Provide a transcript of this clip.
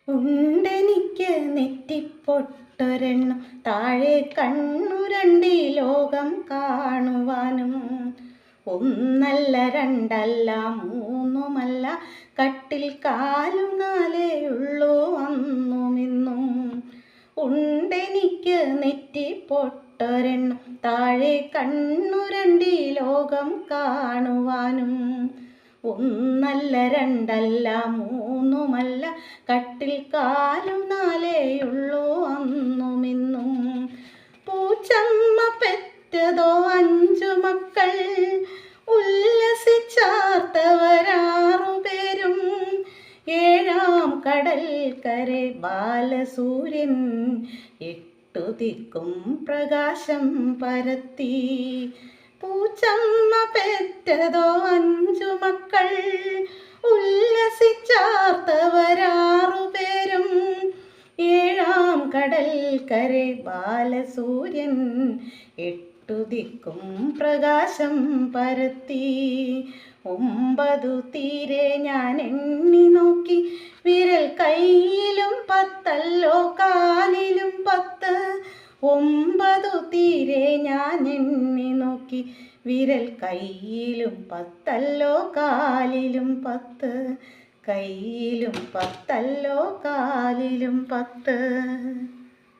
ഉണ്ടെനിക്ക് നെറ്റിപ്പൊട്ടൊരെണ്ണം, താഴെ കണ്ണു രണ്ടി ലോകം കാണുവാനും. ഒന്നല്ല രണ്ടല്ല മൂന്നുമല്ല, കട്ടിൽ കാലും നാലേ ഉള്ളൂ അന്നുമിന്നും. ഉണ്ടെനിക്ക് നെറ്റിപ്പൊട്ടൊരെണ്ണം, താഴെ കണ്ണു രണ്ടി ലോകം കാണുവാനും. ഒന്നല്ല രണ്ടല്ല മൂന്നുമല്ല, കട്ടിൽ കാലും നാലേയുള്ളൂ അന്നുമിന്നും. പൂച്ചമ്മ പെറ്റതോ 5 മക്കൾ, ഉല്ലസിച്ചാർത്തവരാറു പേരും. 7-ാം കടൽക്കര ബാലസൂര്യൻ 8 ദിക്കും പ്രകാശം പരത്തി. പൂച്ചമ്മ പെറ്റതോ 5 മക്കൾ, ഉല്ലസിച്ചാർത്തവരാറു പേരും. 7-ാം കടൽക്കര ബാലസൂര്യൻ 8 ദിക്കും പ്രകാശം പരത്തി. 9 തീരെ ഞാൻ എണ്ണി നോക്കി, വിരൽ കയ്യിലും 10 കാലിലും 10. 9 തീരെ ഞാൻ എണ്ണി നോക്കി, വിരൽ കയ്യിലും 10 കാലിലും 10. കയ്യിലും 10 കാലിലും 10.